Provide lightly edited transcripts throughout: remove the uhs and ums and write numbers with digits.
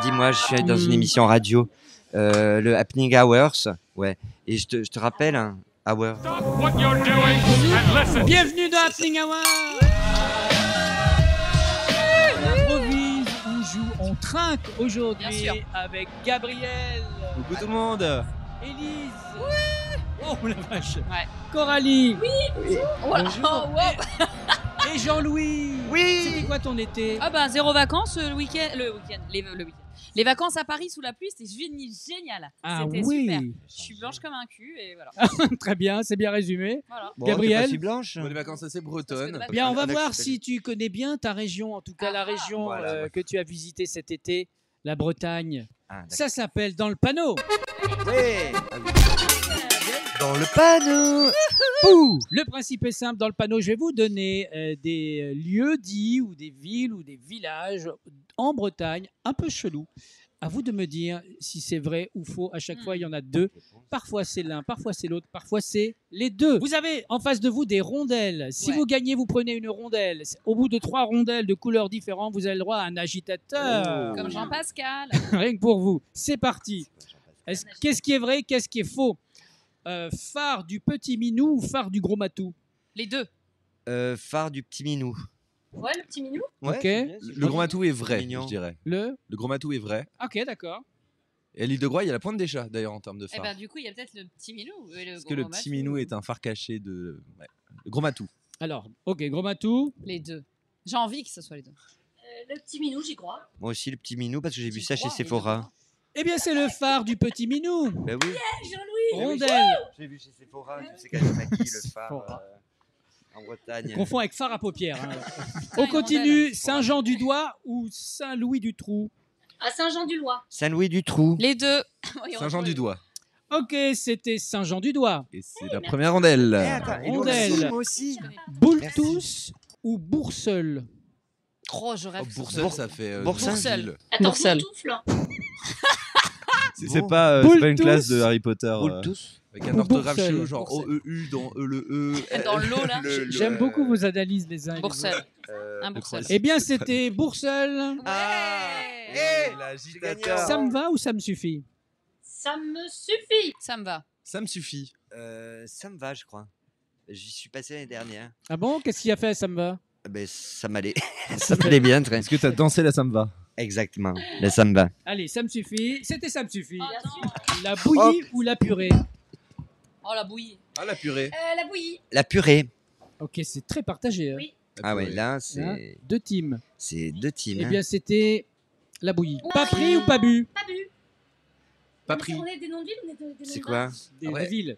Dis-moi, je suis dans une émission radio, le Happening Hours, ouais. Et je te rappelle, hein, Hour. Bienvenue dans Happening Hour. On improvise, on joue, on trinque aujourd'hui avec Gabriel. Coucou tout le monde. Élise. Oh la vache. Ouais. Coralie. Oui. Bonjour. Et Jean-Louis. Oui. C'était quoi ton été? Ah bah 0 vacances le week-end. Les vacances à Paris sous la pluie, c'était génial. Ah c'était oui. super. Je suis blanche comme un cul et voilà. Très bien, c'est bien résumé. Voilà. Bon, Gabriel. t'es pas si blanche. Bon, les vacances assez bretonnes. Bien, on va Avec- voir si tu connais bien ta région, en tout cas la région Voilà, ouais. que tu as visitée cet été, la Bretagne. Ah, d'accord. Ça s'appelle Dans le panneau. Ouais. Dans le panneau. Ouh, le principe est simple. Dans le panneau, je vais vous donner des lieux dits ou des villes ou des villages en Bretagne un peu chelous. À vous de me dire si c'est vrai ou faux. À chaque fois, il y en a deux. Parfois, c'est l'un, parfois, c'est l'autre, parfois, c'est les deux. Vous avez en face de vous des rondelles. Si vous gagnez, vous prenez une rondelle. Au bout de 3 rondelles de couleurs différentes, vous avez le droit à un agitateur. Comme Jean-Pascal. Rien que pour vous. C'est parti. Qu'est-ce qui est vrai, qu'est-ce qui est faux? Phare du petit minou ou phare du gros matou? Les deux. Phare du petit minou. Ouais, le petit minou. Ouais, Ok. c'est bien, c'est Le gros matou est vrai, mignon. je dirais. Le Le gros matou est vrai. Ok, d'accord. Et à l'île de Groix, il y a la pointe des chats d'ailleurs en termes de Et phare. ben du coup, il y a peut-être le petit minou. Parce que le petit minou est un phare caché de. Ouais. Le gros matou. Alors, ok, gros matou. Les deux. J'ai envie que ce soit les deux. Le petit minou, j'y crois. Moi aussi, le petit minou, parce que j'ai vu Tu ça chez crois, Sephora. Eh bien, c'est le phare du petit minou. Bah oui. Jean-Louis. Rondelle. J'ai vu chez Sephora, tu sais qu'elle maquille le phare Sephora. en Bretagne. Confond avec phare à paupières. hein. Ah, On une continue. rondelle. Saint-Jean-du-Doigt ou Saint-Louis-du-Trou? À Saint-Jean-du-Lois. Saint-Louis-du-Trou. Les deux. Saint-Jean-du-Doigt. Ok, c'était Saint-Jean-du-Doigt. Et c'est la première rondelle. Rondelle. Moi aussi. Boultous ou Bourseul? Oh, je rêve. Bourseul, ça fait. Bourseul. Bourseul. Attends, Bourseul. bourtoufle. C'est pas une classe de Harry Potter. Boultous. Avec un orthographe Bourseul. chelou, genre O-E-U dans E-le-E. Dans l'eau, là. J'aime beaucoup vos analyses les uns et les autres. Bourseul. Un Bourseul. Eh bien, c'était Bourseul. Ouais. L'agitateur. Ça me va ou ça me suffit? Ça me suffit. Ça me va. Ça me suffit. Ça me va, je crois. J'y suis passé l'année dernière. Ah bon? Qu'est-ce qu'il a fait, ça me va? Ben, ça m'allait. Ça m'allait bien, très. Est-ce que t'as dansé la samba? Exactement. Le samba. Allez, ça me suffit. C'était ça me suffit. Attends. La bouillie ou la purée? Oh, la bouillie. Ah, la purée. La bouillie. La purée. Ok, c'est très partagé. hein. Oui. Ah ouais, là, Hein, c'est 2 teams. c'est deux teams. Eh hein. bien, c'était la bouillie. Ouais. Pas pris ou pas bu? Pas bu. Pas Mais pris. On est des noms de villes, on est des noms C'est de quoi bars. Des, Ah ouais. des villes.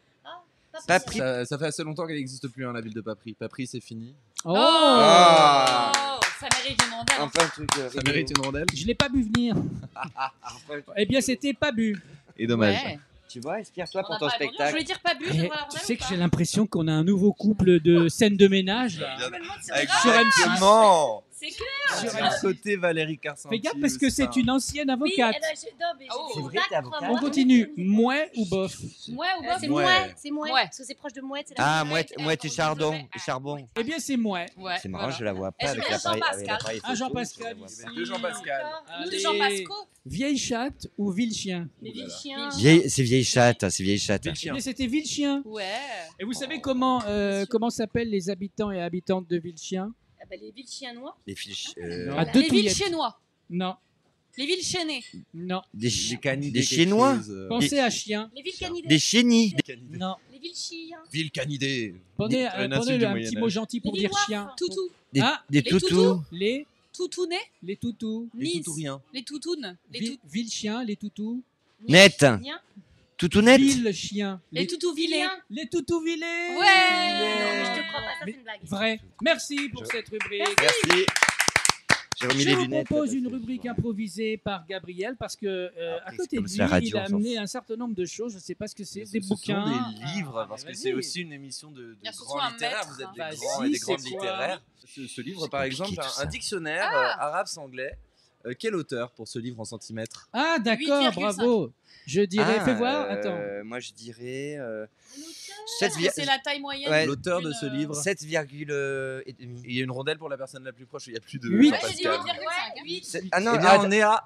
Pas pris. pris. Ça fait assez longtemps qu'elle n'existe plus, hein, la ville de Papri. Papri, c'est fini. Oh, Ah. Ça mérite une rondelle. Enfin, un truc. Ça mérite une rondelle. Je l'ai pas vu venir. Eh bien, c'était pas bu. Et dommage. Ouais. Tu vois, inspire-toi On pour a ton pas répondu. Je spectacle. voulais dire pas bu Eh, sur la tu rondelle sais ou que pas j'ai l'impression qu'on a un nouveau couple de scènes de ménage. Là. Je me demande si on Avec est Sur M6. Exactement. C'est clair. Sur À côté Valérie Carcenti. Fais gaffe parce que c'est une ancienne Oui, avocate. non, mais Oh. j'ai C'est des vrai, bacs, t'es avocate. crois-moi. On continue. Mouais ou bof? Mouais ou bof? C'est Mouais. mouais, c'est mouais. Mouais. Parce que c'est proche de mouette. c'est la Ah, même mouette, mouette. mouette et chardon. Charbon. Eh bien, c'est mouais. Ouais. C'est marrant, voilà. je la vois Et pas je avec mets l'appareil. Jean-Pascal. avec l'appareil Un photo, Jean-Pascal je la vois ici. pas. Deux Jean-Pascal. Nous de Allez. Jean Pasco. Vieille chatte ou ville chien? Les villes chiens. C'est vieille chatte, c'est vieille chatte. Eh bien, c'était ville chien. Ouais. Et vous savez comment s'appellent les habitants et habitantes de ville chien? Ah bah, les villes chiens noirs. Les fiches. À deux Les villes touillettes. chinois. Non, Les villes chaînées. non. Des Chinois. Pensez à chien. Les villes canidées. Des chénis. Non. Les villes chiens. Ville canidée. Prenez, Un prenez insulte du un Moyen petit Âge. mot gentil pour Les dire Lillois. chien. Toutou. Des, Ah, des les toutous. toutous. Les Toutounets. les toutous. Les Nice. tout ou rien. Les toutounes. Les Ville chien, les toutous. Net. Chiens. Toutounette. Ville chien. toutouvillés. Vilains. Les toutouvillés. Ouais. Non, mais je te crois pas, ça c'est une blague. Vrai. Merci pour cette rubrique. Merci. J'ai remis Je les vous lunettes. propose une rubrique improvisée par Gabriel parce que à Après, côté c'est de comme lui, ça, la radio, il a on s'en amené fout. un certain nombre de choses. Je ne sais pas ce que c'est, Ce des sont bouquins. des livres, Ah, parce que vas-y. c'est aussi une émission de Bien, ce grands soit un littéraires. maître, Vous êtes hein. des Vas-y, grands et des c'est grandes quoi littéraires. Ce livre, par exemple, compliqué, tout un ça. dictionnaire Ah. arabe-anglais Quel auteur pour ce livre en centimètres? Ah, d'accord, 8,5. bravo. Je dirais, Ah, fais voir, attends. Moi, je dirais Parce que c'est la taille moyenne. Ouais. L'auteur de d'une, ce livre. 7,5. Il y a une rondelle pour la personne la plus proche, il n'y a plus de 8. Jean Ouais, j'ai dit Pascal. 8,5. Ah non, Eh bien, on est à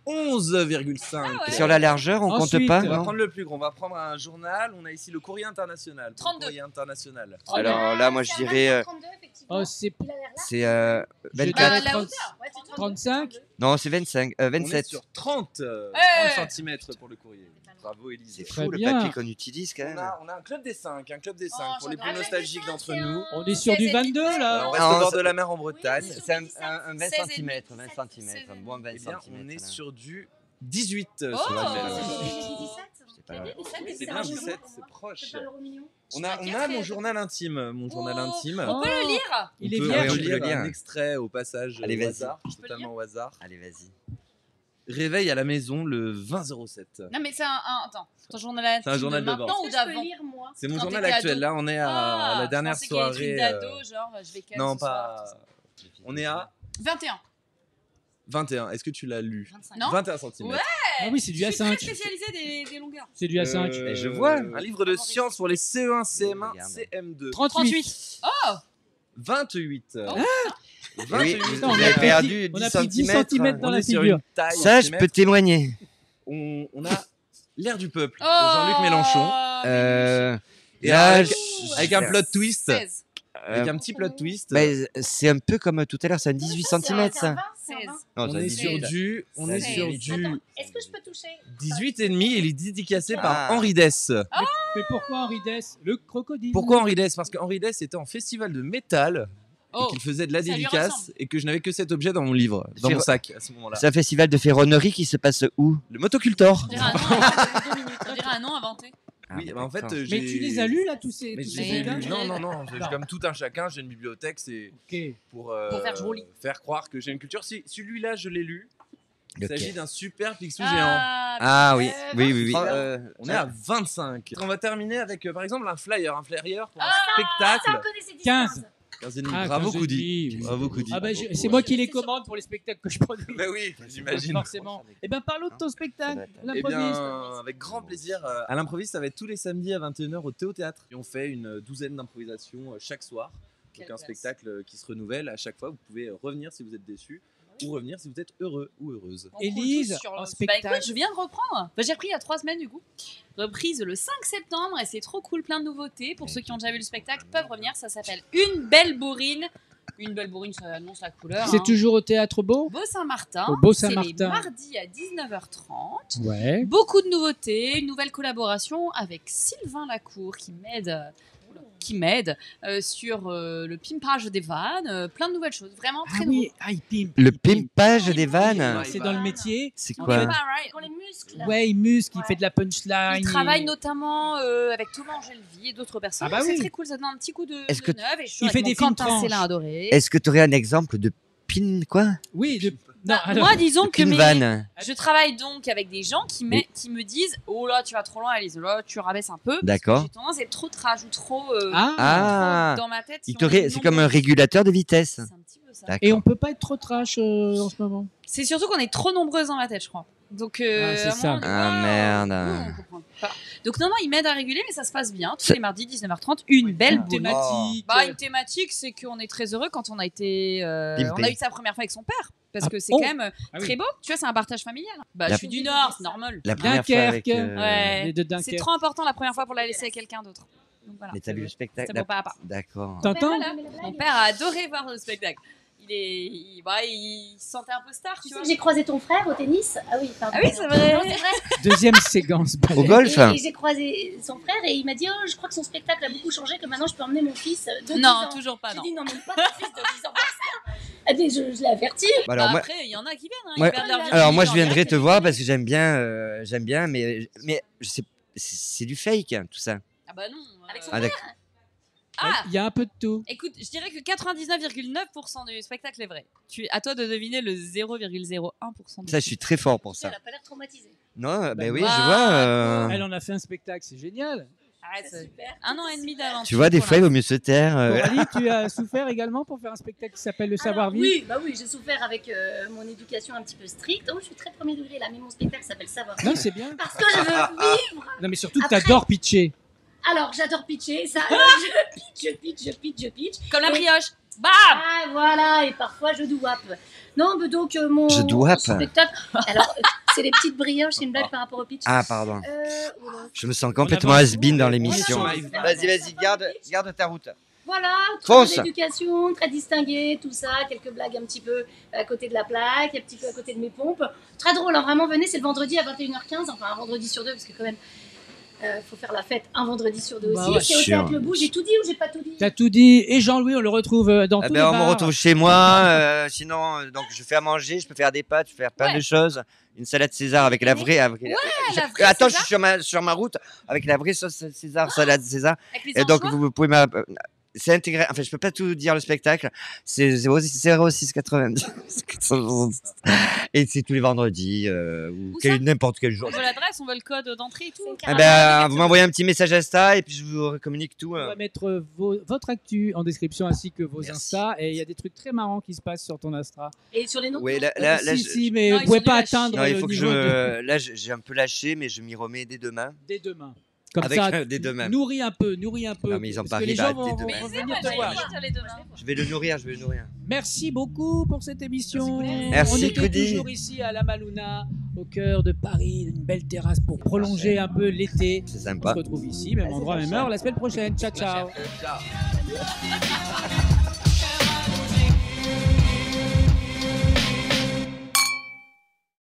11,5. Ah ouais. sur la largeur, on Ensuite, compte pas. On va Non prendre le plus gros. On va prendre un journal. On a ici le Courrier International. Pour le 32. Courrier International. Alors là, moi, je dirais. 32, effectivement. Oh, c'est Il a l'air là. C'est je 24. dirais la 30 hauteur. Ouais, c'est 32, 35. 32. Non, c'est 25. On est 27. sur 30 Ouais. cm pour le courrier. Bravo, Élise. C'est Très fou le bien. papier qu'on utilise quand même. On a un club des 5. Un club des 5 Oh, pour les plus j'adore. nostalgiques d'entre nous. On est sur du 22 là. On reste Non, au bord ça- de la mer en Bretagne. Oui, C'est un 20 16 cm. 20 16 cm. Un bon 20 Eh bien, cm. on est sur du 18 sur Oh. la J'ai mer. dit 17. C'est pas grave. C'est bien 17, c'est proche. C'est pas l'euro mignon. On a mon journal intime. Mon journal intime. On peut le lire. Il est On peut vierge. oui, on peut le lire. un extrait au passage Allez, au vas-y. hasard, Je peux le totalement au hasard. Allez, vas-y. Réveil à la maison le 20/07. Non, mais c'est attends. Ton journal intime C'est un journal de maintenant bord. ou Est-ce que je peux d'avant? lire, moi? C'est mon Quand journal t'étais actuel. ado. Là, on est à la dernière je pensais qu'il y avait soirée. des trucs d'ado, genre je vais ken Non, ce soir, pas. tout ça. On est à 21. 21. Est-ce que tu l'as lu? 25. 21 cm. Ouais. Ah oui, c'est du Je suis très A5. spécialisée des longueurs. C'est du A5. je vois. Un livre de sciences pour les CE1, CM1, Regarde. CM2. 38. Oh 28. Oh. 28. Putain, on Vous a avez pris perdu 10 on a 10 pris 10 centimètres. centimètres dans On la est sur figure. une taille en Ça, je peux centimètres. témoigner. On a L'air du peuple Oh de Jean-Luc Mélenchon. Et Là, avec un plot twist. 16. Avec un petit plot twist. bah, c'est un peu comme tout à l'heure, c'est un 18 cm ça. C'est un 20. Non, on c'est un est 18. sur du, on est C'est sur un du Attends, est-ce que je peux toucher 18 et demi. Il est dédicacé par Ah. Henri Dess. Mais pourquoi Henri Dess? Le crocodile. Pourquoi Henri Dess? Parce qu'Henri Dess était en festival de métal Oh et qu'il faisait de la Ça lui dédicace ressemble. et que je n'avais que cet objet dans mon livre, dans mon sac à ce moment-là. C'est un festival de ferronnerie qui se passe où? Le motocultor. On dirait un nom, on dirait un nom inventé. Oui, bah en fait, d'accord. Mais tu les as lus là, tous ces Mais tous je ces les ai bouquins lus. Non. Comme tout un chacun, j'ai une bibliothèque, c'est Ok. pour faire joli. faire croire que j'ai une culture. Si celui-là, je l'ai lu. Il Ok. s'agit d'un super Picsou géant. Ah oui, oui, oui, oui. On est à 25. On va terminer avec, par exemple, un flyer pour un Ça, on spectacle. connaît ces 15. distances. 15 et demi. Ah, Bravo 15 et Coudi. demi. Bravo Coudi. Ah bah, c'est moi qui les commande pour les spectacles que je produis. Bah oui, j'imagine. Forcément. Eh ben parlons de ton spectacle. Eh L'improviste. bien, avec grand plaisir. À l'improviste, ça va être tous les samedis à 21h au Théâtre. Et on fait une douzaine d'improvisations chaque soir. Quelle Donc un classe. spectacle qui se renouvelle à chaque fois. Vous pouvez revenir si vous êtes déçu ou revenir si vous êtes heureux ou heureuse. On coule Élise, tous sur le- en Bah spectacle. écoute, je viens de reprendre. Bah, j'ai repris il y a 3 semaines du coup. Reprise le 5 septembre et c'est trop cool, plein de nouveautés. Pour ceux qui ont déjà vu le spectacle, peuvent revenir. Ça s'appelle Une belle bourrine. Une belle bourrine, ça annonce la couleur. C'est hein. toujours au Théâtre Beau. Beau Saint-Martin. Au Beau C'est les Saint-Martin. mardis à 19h30. Ouais. Beaucoup de nouveautés, une nouvelle collaboration avec Sylvain Lacour qui m'aide sur le pimpage des vannes, plein de nouvelles choses, vraiment Ah très oui, ah, il pimpe. Le il pimpe. pimpage des vannes. C'est dans le métier. C'est nouveau. quoi? Pour les muscles. là. Ouais, il muscle, il Ouais. fait de la punchline. Il travaille notamment avec Thomas Angelvi et d'autres personnes. Ah bah c'est oui. très cool, ça donne un petit coup de Est-ce que neuf. Et je suis il avec fait mon des films Quentin tranches. Célin adoré. Est-ce que tu aurais un exemple de pin quoi? Oui, de... Bah, non, alors, moi, disons que Pin vanne. je travaille donc avec des gens qui me disent oh là tu vas trop loin Alice, là tu rabaisses un peu. parce que D'accord. J'ai tendance à être trop trash ou trop, Ah. trop dans ma tête. Il si te on est C'est comme un nombreux. régulateur de vitesse. C'est un petit peu ça. D'accord. et on peut pas être trop trash en ce moment. C'est surtout qu'on est trop nombreuses dans ma tête, je crois. Donc, Ah, c'est à un ça. moment, on dit, Ah, waouh, merde. on comprend pas. Donc, non, il m'aide à réguler, mais ça se passe bien. Tous Ça- les mardis, 19h30, une belle bourrine. thématique. Bah, une thématique, c'est qu'on est très heureux quand on a été. Pimpé. On a eu sa première fois avec son père. Parce Ah, que c'est oh. quand même Ah oui. très beau. Tu vois, c'est un partage familial. Bah, La- je suis du Nord, c'est normal. La première fois avec. Dunkerque. Ouais. Les de C'est Dunkerque. trop important la première fois pour la laisser à quelqu'un d'autre. Donc, voilà. Mais t'as vu le spectacle? C'est mon papa. D'accord. T'entends? Mon père a adoré voir le spectacle. Il se sentait un peu star, Tu tu sais vois. que j'ai croisé ton frère au tennis. Ah oui, pardon. Ah oui, c'est vrai. Non, c'est vrai. Deuxième séquence. Au golf? Et j'ai croisé son frère et il m'a dit oh, je crois que son spectacle a beaucoup changé, que maintenant je peux emmener mon fils de 10 Non, ans. toujours pas, J'ai non. dit non, même pas ton fils de 10 ans pour ça. Ah, mais je l'ai averti. Bah, alors, Bah, moi, après, il y en a qui viennent. Hein, Ouais. ils perdent leur alors moi, je virginité en viendrai direct, te et voir puis- parce que j'aime bien, mais je sais, c'est du fake hein, tout ça. Ah bah non. Avec son Ah, d'accord. Ah, Il y a un peu de tout. écoute, je dirais que 99,9% du spectacle est vrai. À toi de deviner le 0,01% du Ça, je suis très fort pour Elle ça. a pas l'air traumatisée. Non, ben oui, Bah, je vois. Elle en a fait un spectacle, c'est génial. Arrête, C'est super. 1 an et demi d'aventure. Tu vois, des fois, il vaut mieux se taire. Coralie, tu as souffert également pour faire un spectacle qui s'appelle Le Alors, Savoir-Vivre. oui, j'ai souffert avec mon éducation un petit peu stricte. Oh, je suis très premier degré là, mais mon spectacle s'appelle Savoir. Non, c'est bien. Parce que je veux vivre. Non, mais surtout que Après- t'adores pitcher. Alors, j'adore pitcher, ça. Je pitch. Comme la Et- brioche. Bam. Ah, voilà, et parfois je douape. Non, mais donc mon Je douape. spectacle. Alors, c'est les petites brioches, c'est une blague par rapport au pitch. Ah, pardon. Voilà. Je me sens complètement avance. has-been dans l'émission. Voilà. Vas-y, garde ta route. Voilà, Fonce. très d'éducation, très distingué, tout ça, quelques blagues un petit peu à côté de la plaque, un petit peu à côté de mes pompes. Très drôle, hein, vraiment, venez, c'est le vendredi à 21h15, enfin un vendredi sur deux, parce que quand même, faut faire la fête un vendredi sur deux Bah aussi. ouais, C'est au sûr. Théâtre Le Bout, j'ai tout dit ou j'ai pas tout dit? T'as tout dit. Et Jean-Louis, on le retrouve dans Ah tous ben, les on me bars. retrouve chez moi. Sinon, donc je fais à manger, je peux faire des pâtes, je peux faire plein Ouais. de choses. Une salade César avec la vraie. la vraie Attends, je César. suis sur ma route avec la vraie sauce César, salade César. Avec les Et donc anchois. vous pouvez c'est intégré. Enfin, je peux pas tout dire le spectacle. C'est 0690. Et c'est tous les vendredis ou Où ça n'importe quel jour. On veut l'adresse, on veut le code d'entrée et tout. Ah ben, vous m'envoyez un petit message Insta et puis je vous communique tout. On va mettre votre actu en description ainsi que vos Merci. Insta. Et il y a des trucs très marrants qui se passent sur ton Astra. Et sur les noms? Oui, là, si, je- si, mais Non, vous ils pouvez sont pas nuls à atteindre non, il le faut que niveau de... là, j'ai un peu lâché, mais je m'y remets dès demain. dès demain. Comme Avec, ça, dès demain. nourris un peu. Non, mais ils ont Parce pas que les ri, gens bah, vont, dès vont demain. Mais c'est venir moi, te voir. j'allais dire les demain. Je vais le nourrir. Merci beaucoup pour cette émission. Merci, On était Cody. toujours ici à La Maluna, au cœur de Paris, une belle terrasse pour prolonger un peu l'été. C'est On sympa. se retrouve ici, même endroit, même heure, la semaine prochaine. Ciao, ciao. Ciao.